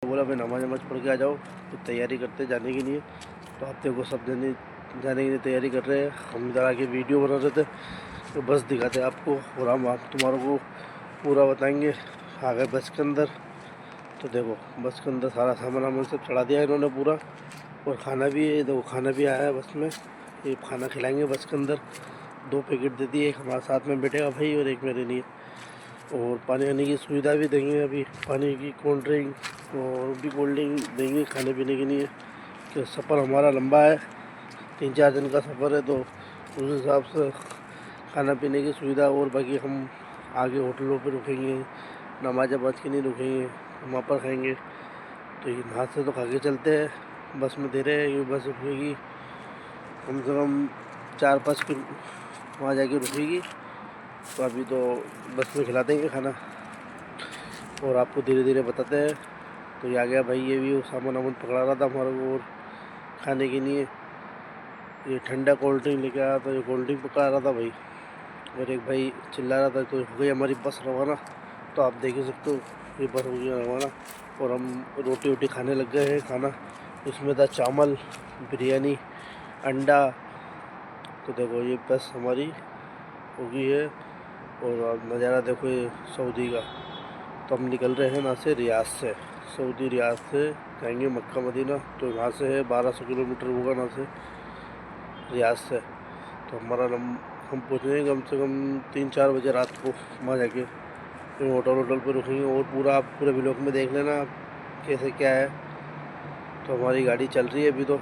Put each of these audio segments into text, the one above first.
बोला भाई नमाज नमाज पढ़ के आ जाओ, तो तैयारी करते जाने के लिए। तो आप देखो सब जने जाने के लिए तैयारी कर रहे हैं। हम इधर आके वीडियो बना रहे थे, तो बस दिखाते आपको और हम आप तुम्हारों को पूरा बताएंगे। आ गए बस के अंदर, तो देखो बस के अंदर सारा सामान वामान सब चढ़ा दिया इन्होंने पूरा। और खाना भी है, देखो खाना भी आया है बस में। ये खाना खिलाएंगे बस के अंदर। 2 पैकेट दे दिए, एक हमारे साथ में बैठेगा भाई और एक मेरे लिए। और पानी आने की सुविधा भी देंगे, अभी पानी की कोल्ड ड्रिंक और भी कोल्ड ड्रिंक देंगे खाने पीने के लिए। कि सफ़र हमारा लंबा है, 3-4 दिन का सफ़र है, तो उस हिसाब से खाना पीने की सुविधा। और बाकी हम आगे होटलों पे रुकेंगे, नमाज वमाज के नहीं रुकेंगे, वहाँ पर खाएंगे। तो ये नाश्ते तो खा के चलते हैं। बस में दे रहे हैं, ये बस रुकेगी कम से कम 4-5 किलो वहाँ जाके रुकेगी। तो अभी तो बस में खिला देंगे खाना और आपको धीरे धीरे बताते हैं। तो ये आ गया भाई, ये भी सामान वामान पकड़ा रहा था हमारे को। और खाने के लिए ये ठंडा कोल्ड ड्रिंक लेके आया था, ये कोल्ड ड्रिंक पकड़ा रहा था भाई। और एक भाई चिल्ला रहा था। तो हो गई हमारी बस रवाना। तो आप देख ही सकते हो, ये बस हो गई रवाना। और हम रोटी वोटी खाने लग गए हैं। खाना इसमें था चावल, बिरयानी, अंडा। तो देखो ये बस हमारी हो गई है। और आप नज़ारा देखो ये सऊदी का। तो हम निकल रहे हैं यहाँ से, रियाद से, सऊदी रियाद से जाएंगे मक्का मदीना। तो यहाँ से है 1200 किलोमीटर होगा यहाँ से, रियाद से। तो हम पहुँचेंगे कम से कम 3-4 बजे रात को वहाँ जाके। फिर होटल पे रुकेंगे। और पूरा आप पूरे व्लॉग में देख लेना आप कैसे क्या है। तो हमारी गाड़ी चल रही है अभी। तो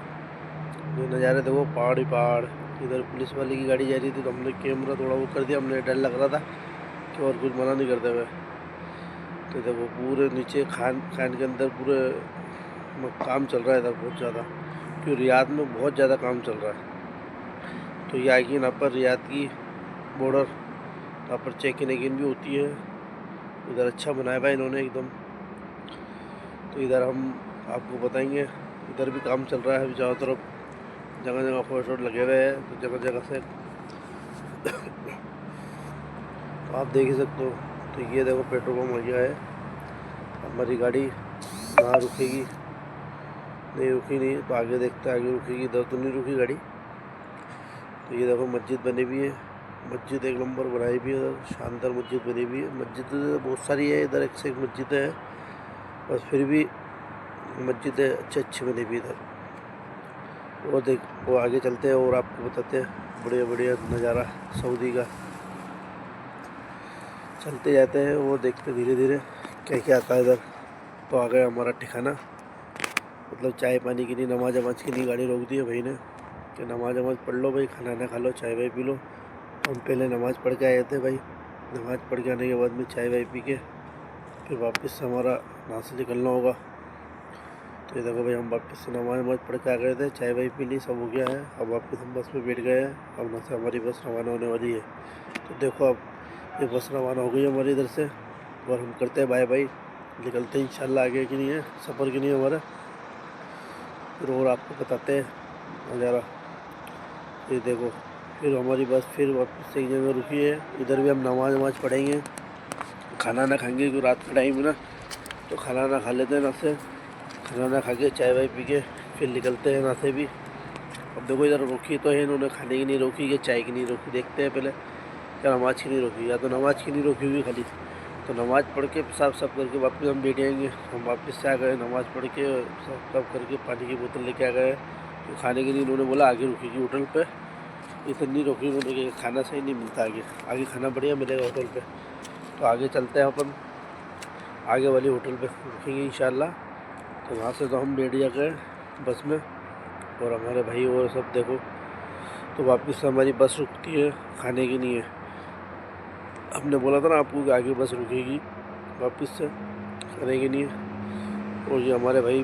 ये नज़ारे देखो, पहाड़ ही पहाड़। इधर पुलिस वाले की गाड़ी जा रही थी, तो हमने कैमरा थोड़ा वो कर दिया, हमने डर लग रहा था कि और कुछ मना नहीं करते हुए। तो देखो पूरे नीचे खान के अंदर पूरे काम चल रहा है इधर बहुत ज़्यादा, क्योंकि रियाद में बहुत ज़्यादा काम चल रहा है। तो ये आएगी यहाँ पर रियाद की बॉर्डर, यहाँ पर चेक इन भी होती है। इधर अच्छा बनाया भाई इन्होंने एकदम। तो इधर हम आपको बताएंगे, इधर भी काम चल रहा है अभी चारों तरफ, जगह जगह फोटो लगे हुए हैं। तो जगह जगह से तो आप देख ही सकते हो। तो ये देखो पेट्रोल पंप आ गया है। हमारी गाड़ी यहाँ रुकेगी, नहीं रुकी नहीं, तो आगे देखते हैं आगे रुकेगी। इधर तो नहीं रुकी गाड़ी। तो ये देखो मस्जिद बनी हुई है, मस्जिद एक नंबर बनाई हुई है, शानदार मस्जिद बनी हुई है। मस्जिद बहुत सारी है इधर, एक से एक मस्जिद है, बस फिर भी मस्जिद अच्छी बनी हुई इधर। वो देख, वो आगे चलते हैं और आपको बताते हैं बढ़िया बढ़िया नज़ारा सऊदी का। चलते जाते हैं वो देखते धीरे धीरे क्या क्या आता है इधर। तो आ गया हमारा ठिकाना, मतलब चाय पानी की नहीं, नमाज वमाज की नहीं गाड़ी रोक दी है भाई ने कि नमाज वमाज पढ़ लो भाई, खाना ना खा लो, चाय वाय पी लो। हम पहले नमाज़ पढ़ के आए थे भाई। नमाज़ पढ़ के आने के बाद में चाय वाय पी के फिर वापस से हमारा वहाँ से निकलना होगा। तो ये देखो भाई, हम वापस से नमाज वमाज पढ़ के आ गए थे, चाय वाय पी ली, सब हो गया है। अब वापस हम बस में बैठ गए हैं। अब वहाँ से हमारी बस रवाना होने वाली है। तो देखो अब ये बस रवाना हो गई है हमारी इधर से। और हम करते हैं बाय बाय, निकलते हैं इंशाल्लाह आगे के लिए सफ़र के लिए हमारा। फिर और आपको बताते हैं नज़ारा। ये देखो फिर हमारी बस फिर वापस से एक जगह रुकी है। इधर भी हम नमाज वमाज पढ़ेंगे, खाना ना खाएंगे क्योंकि रात का टाइम है ना। तो खाना ना खा लेते हैं ना से, खाना ना खा के चाय वाय पी के फिर निकलते हैं ना से भी। अब देखो इधर रोकी तो है इन्होंने, खाने की नहीं रोकी, या चाय की नहीं रोकी। देखते हैं पहले क्या नमाज की नहीं रोकी, या तो नमाज की नहीं रोकी हुई खाली। तो नमाज़ पढ़ के साफ साफ करके वापस हम बैठ जाएंगे। हम वापस से आ गए, नमाज़ पढ़ के साफ साफ करके पानी की बोतल लेके आ गए। तो खाने के लिए इन्होंने बोला आगे रुकेगी होटल पे, इधर नहीं रोकी उन्होंने कि खाना सही नहीं मिलता, आगे आगे खाना बढ़िया मिलेगा होटल पे। तो आगे चलते हैं अपन, आगे वाली होटल पे रुकेंगे इंशाल्लाह। तो वहाँ से तो हम बैठ जाकर बस में, और हमारे भाई और सब देखो। तो वापस से हमारी बस रुकती है खाने के लिए। हमने बोला था ना आपको कि आगे बस रुकेगी वापस से खाने के लिए। और ये हमारे भाई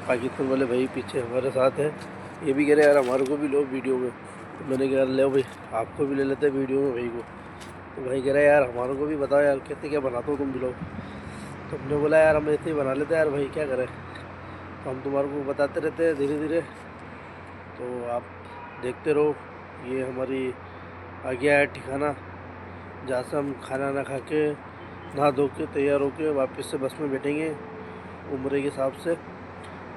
पाकिस्तान वाले भाई पीछे हमारे साथ है। ये भी कह रहे यार हमारे को भी लो वीडियो में। तो मैंने कहा ले भाई, आपको भी ले लेते हैं वीडियो में भाई को। तो भाई कह रहे यार हमारे को भी बताओ यार, कहते क्या बनाते हो तुम भी लोग। तो हमने बोला यार हम ऐसे ही बना लेते हैं यार भाई, क्या करें। तो हम तुम्हारे को बताते रहते हैं धीरे धीरे, तो आप देखते रहो। ये हमारी आ गया है ठिकाना, जहाँ से हम खाना ना खा के नहा धो के तैयार होके वापस से बस में बैठेंगे। उम्र के हिसाब से।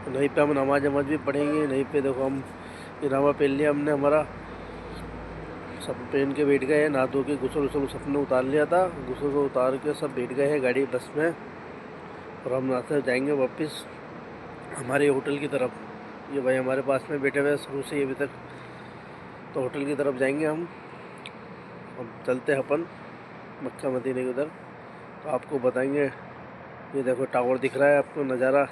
नहीं पे हम नमाज भी पढ़ेंगे। नहीं पे देखो हम इनामा पहन लिया हमने, हमारा सब पहन के बैठ गए हैं, नहा धो के गुसल सबने उतार लिया था, गुसल को उतार के सब बैठ गए हैं गाड़ी बस में। और हम यहाँ से जाएंगे वापस हमारे होटल की तरफ। ये भाई हमारे पास में बैठे हुए हैं शुरू से अभी तक। तो होटल की तरफ जाएंगे हम। अब चलते हैं अपन मक्का मदीने के उधर, तो आपको बताएंगे। ये देखो टावर दिख रहा है आपको नज़ारा।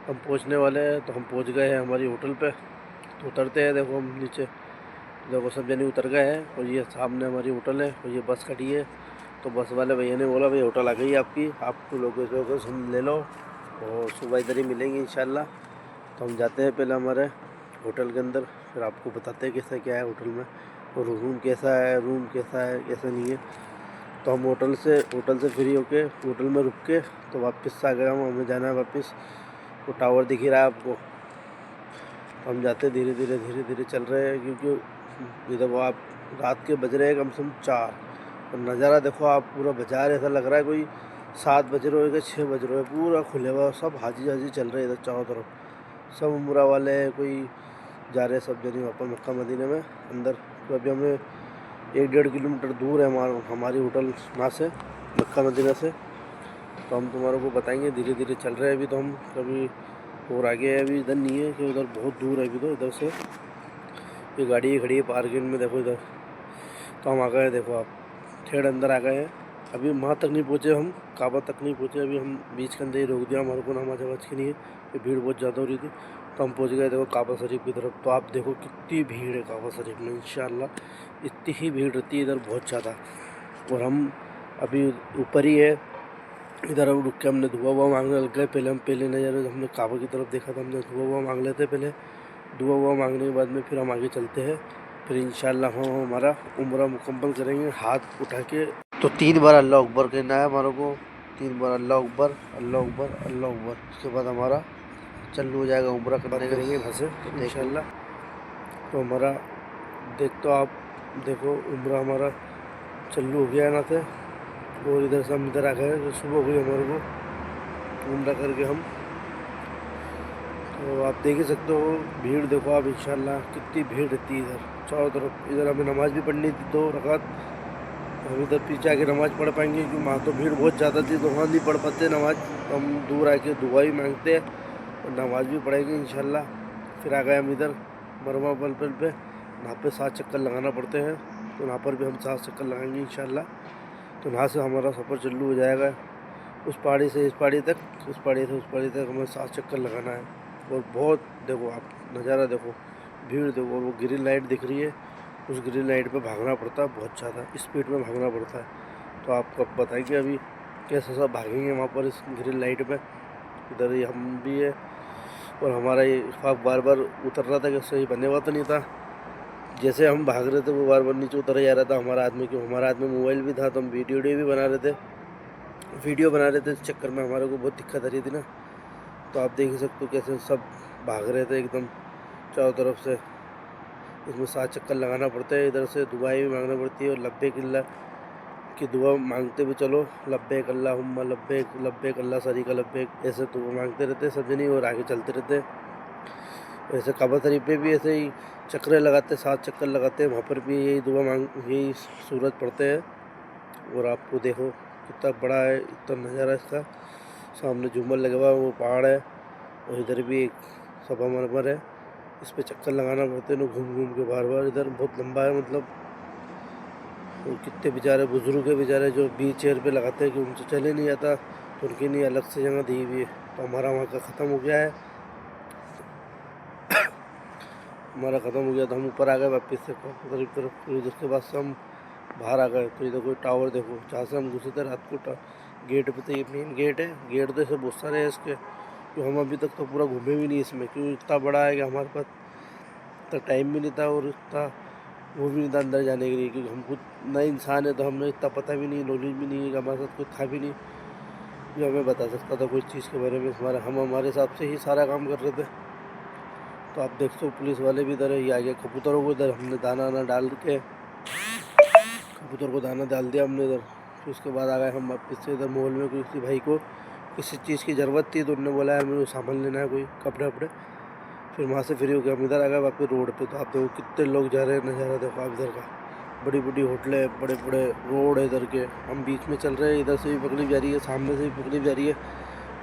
हम पहुंचने वाले हैं, तो हम पहुंच गए हैं हमारी होटल पे। तो उतरते हैं, देखो हम नीचे, देखो सब जने उतर गए हैं। और ये सामने हमारी होटल है और ये बस खड़ी है। तो बस वाले भैया ने बोला भाई होटल आ गई है आपकी, आपको लोकेशन ले लो और सुबह इधर ही मिलेंगे इंशाल्लाह। तो हम जाते हैं पहले हमारे होटल के अंदर, फिर आपको बताते हैं कैसा क्या है होटल में और रूम कैसा है कैसा नहीं है। तो हम होटल से फ्री होके होटल में रुक के तो वापस आ गए हमें जाना है वापस। वो टावर दिख ही रहा है आपको। तो हम जाते धीरे धीरे चल रहे हैं, क्योंकि इधर वो आप रात के बज रहे हैं कम से कम 4। और नज़ारा देखो आप, पूरा बाजार ऐसा लग रहा है कोई 7 बज रहे हो 6 बज रहे हो, पूरा खुले हुआ, सब हाजी चल रहे हैं इधर चारों तरफ। सब उम्रा वाले कोई जा रहे हैं सब जने वहाँ पर मक्का मदीने में अंदर। तो अभी हमें 1-1.5 किलोमीटर दूर है हमारी होटल वहाँ से, मक्का मदीना से। तो हम तुम्हारों को बताएंगे, धीरे चल रहे हैं अभी। तो हम कभी और आगे है, अभी इधर नहीं है कि उधर बहुत दूर है अभी। तो इधर से ये गाड़ी खड़ी है पार्किंग में, देखो इधर। तो हम आ गए, देखो आप ठेठ अंदर आ गए हैं। अभी वहाँ तक नहीं पहुँचे, हम काबा तक नहीं पहुँचे। अभी हम बीच के अंदर ही रोक दिया हमारे को नमाज वमाज के लिए, भीड़ बहुत ज़्यादा हो रही थी। तो हम पहुँच गए देखो काबा शरीफ की तरफ। तो आप देखो कितनी भीड़ है काबा शरीफ में, इंशाल्लाह इतनी ही भीड़ रहती है इधर बहुत ज़्यादा। और हम अभी ऊपर ही है, इधर अब रुक के हमने दुआ हुआ मांगने लग गए। पहले नज़र हमने काबा की तरफ देखा था, हमने दुआ हुआ मांग लेते पहले। दुआ हुआ मांगने के बाद में फिर हम आगे चलते हैं। फिर इंशाल्लाह हम हमारा उम्रा मुकम्मल करेंगे हाथ उठा के। तो 3 बार अल्लाह अकबर कहना है हमारे को, 3 बार अल्लाह अकबर अल्लाह अकबर अल्लाह अकबर। उसके बाद हमारा चालू हो जाएगा उम्रा करेंगे यहाँ से इंशाल्लाह। तो हमारा देख, तो आप देखो उम्रा हमारा चालू हो गया ना से। और इधर से हम इधर आ गए, तो सुबह हो गई हमारे को उम्रा करके हम। तो आप देख ही सकते हो भीड़, देखो आप इंशाल्लाह कितनी भीड़ रहती है इधर चारों तरफ। इधर हमें नमाज़ भी पढ़नी थी 2 रकात, हम इधर पीछे आके नमाज़ पढ़ पाएंगे क्योंकि वहाँ तो भीड़ बहुत ज़्यादा थी, तो वहाँ नहीं पढ़ पाते नमाज़। तो हम दूर आके दुआ ही मांगते हैं और नमाज़ भी पढ़ेंगे इंशाल्लाह। फिर आ गए हम इधर मरवा पल पे, वहाँ पे 7 चक्कर लगाना पड़ते हैं। तो वहाँ पर भी हम 7 चक्कर लगाएंगे इंशाल्लाह। तो वहाँ से हमारा सफ़र चालू हो जाएगा, उस पहाड़ी से इस पहाड़ी तक, उस पहाड़ी से उस पहाड़ी तक हमें 7 चक्कर लगाना है। और बहुत देखो आप नज़ारा देखो, भीड़ देखो। और वो ग्रीन लाइट दिख रही है, उस ग्रीन लाइट पे भागना पड़ता है, बहुत ज़्यादा स्पीड में भागना पड़ता है। तो आपको बताएंगे अभी कैसे सब भागेंगे वहाँ पर इस ग्रीन लाइट पे। इधर ही हम भी है और हमारा ये ख्वाब बार बार उतर रहा था कि सही बने हुआ तो नहीं था। जैसे हम भाग रहे थे वो बार बार नीचे उतर जा रहा था हमारा आदमी, क्यों हमारा आदमी मोबाइल भी था, तो हम वीडियो भी बना रहे थे। इस चक्कर में हमारे को बहुत दिक्कत आ रही थी ना। तो आप देख ही सकते हो कैसे सब भाग रहे थे एकदम चारों तरफ से। इसमें 7 चक्कर लगाना पड़ता है, इधर से दुआ भी मांगना पड़ती है और लब्बैक अल्लाह की दुआ मांगते भी चलो, लब्बैक अल्लाहुम्मा लब्बैक लब्बैक अल्ला शरीका लब्बैक, ऐसे दुआ मांगते रहते सब जने और आगे चलते रहते। ऐसे काबा शरीफ पे भी ऐसे ही चक्कर लगाते, 7 चक्कर लगाते हैं, वहाँ पर भी यही दुआ मांग यही सूरत पढ़ते हैं। और आपको देखो कितना बड़ा है, इतना नज़ारा इसका। सामने झूमर लगा हुआ है, वो पहाड़ है और इधर भी एक सभा मरमर है, इस पे चक्कर लगाना पड़ते हैं घूम के बार बार। इधर बहुत लंबा है मतलब। और कितने बेचारे बुजुर्ग है बेचारे जो व्हील चेयर पे लगाते हैं कि उनसे चले नहीं जाता, तो उनके लिए अलग से जगह दी हुई है। तो हमारा वहाँ का ख़त्म हो गया है, हमारा ख़त्म हो गया तो हम ऊपर आ गए वापस से तरफ। फिर उसके बाद से हम बाहर आ गए। तो इधर कोई टावर देखो, जहाँ से हम घुसे थे रात को गेट पे, तो ये मेन गेट है। गेट तो ऐसे बहुत सारे हैं इसके, क्योंकि हम अभी तक तो पूरा घूमे भी नहीं इसमें, क्योंकि इतना बड़ा है कि हमारे पास इतना टाइम भी नहीं था और इतना वो भी नहीं था अंदर जाने के लिए, क्योंकि हम खुद नए इंसान है तो हमें इतना पता भी नहीं, नॉलेज भी नहीं है, हमारे साथ कुछ था भी नहीं जो हमें बता सकता था कोई चीज़ के बारे में। हम हमारे हिसाब से ही सारा काम कर रहे थे। तो आप देखते हो पुलिस वाले भी इधर है, ये आ गया कबूतरों को। इधर हमने दाना डाल के कबूतर को दाना डाल दिया हमने इधर। फिर उसके बाद आ गए हम वापस से इधर मॉल में किसी भाई को किसी चीज़ की ज़रूरत थी तो उन्होंने बोला यार मेरे को सामान लेना है, कोई कपड़े वपड़े। फिर वहाँ से फ्री हो गया, हम इधर आ गए वापस रोड पे। तो आप देखो कितने लोग जा रहे हैं, नज़ारा देखो आप इधर का। बड़ी बड़ी होटलें, बड़े बड़े रोड है इधर के। हम बीच में चल रहे हैं, इधर से भी पकड़ी जा रही है, सामने से भी पकड़ी जा रही है।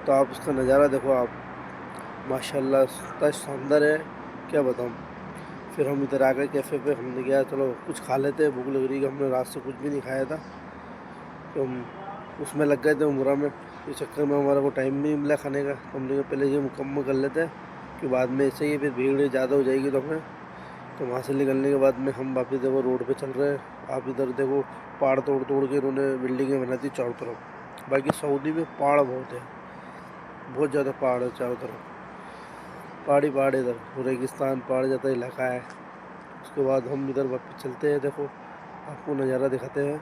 तो आप उसका नज़ारा देखो आप, माशाल्लाह इतना शानदार है, क्या बताऊँ। फिर हम इधर आ गए कैफ़े पे, हमने कहा चलो कुछ खा लेते हैं, भूख लग रही है, हमने रात से कुछ भी नहीं खाया था। तो हम उसमें लग गए थे उम्रा में, इस चक्कर में हमारा को टाइम नहीं मिला खाने का। तो हमने कहा पहले ये मुकम्मल कर लेते हैं कि बाद में ऐसे ही फिर भीड़ ज़्यादा हो जाएगी तो हमें। तो वहाँ से निकलने के बाद में हम वापस देखो रोड पे चल रहे हैं। आप इधर देखो पहाड़ तोड़ तोड़ के इन्होंने बिल्डिंगें बना दी चारों तरफ। बाकी सऊदी में पहाड़ बहुत है, बहुत ज़्यादा पहाड़ है चारों तरफ, पहाड़ी पहाड़। इधर रेगिस्तान पहाड़ जैसा इलाका है। उसके बाद हम इधर वापस चलते हैं, देखो आपको नज़ारा दिखाते हैं,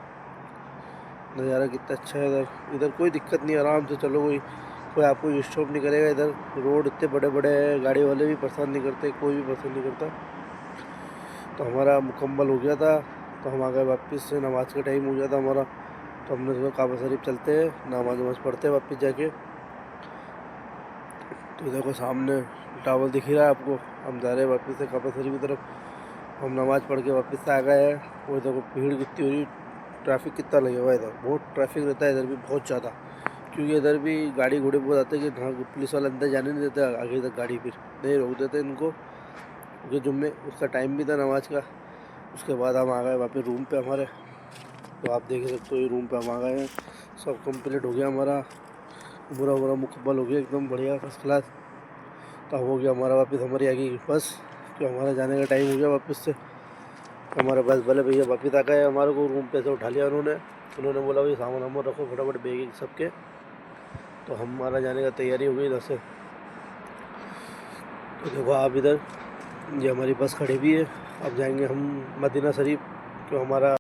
नज़ारा कितना अच्छा है इधर। इधर कोई दिक्कत नहीं, आराम से चलो, कोई आपको स्टॉप नहीं करेगा। इधर रोड इतने बड़े बड़े हैं, गाड़ी वाले भी परेशान नहीं करते, कोई भी परेशान नहीं करता। तो हमारा मुकम्मल हो गया था, तो हम आ गए वापस से, नमाज़ का टाइम हो गया था हमारा। तो हमने सोचा काबा शरीफ चलते हैं, नमाज़ पढ़ते हैं वापस जाके। तो देखो सामने टावर दिख ही रहा है आपको, हम जा रहे हैं वापस से काबा शरीफ की तरफ। हम नमाज़ पढ़ के वापस से आ गए हैं। वो देखो भीड़ कितनी हो रही, ट्रैफिक कितना लगा हुआ है इधर, बहुत ट्रैफिक रहता है इधर भी, बहुत ज़्यादा। क्योंकि इधर भी गाड़ी घोड़े बहुत आते हैं कि हाँ, पुलिस वाले अंदर जाने नहीं देते, आगे तक गाड़ी फिर नहीं रोक देते इनको, क्योंकि जुम्मे उसका टाइम भी था नमाज का। उसके बाद हम आ गए वापस रूम पे हमारे। तो आप देख सकते हो ये रूम पे हम आ गए हैं, सब कंप्लीट हो गया हमारा, बुरा बुरा मुकम्मल हो गया एकदम बढ़िया फर्स्ट क्लास। तो हो गया हमारा वापस हमारी आगे बस, कि हमारा जाने का टाइम हो गया वापस से। हमारे बस वाले भैया वापस आ गए, हमारे को रूम पे से उठा लिया उन्होंने बोला भाई सामान वामान रखो फटाफट बैग सबके। तो हमारा जाने का तैयारी हो गई इधर से। तो देखो आप इधर, ये हमारी बस खड़ी हुई है, अब जाएंगे हम मदीना शरीफ, जो हमारा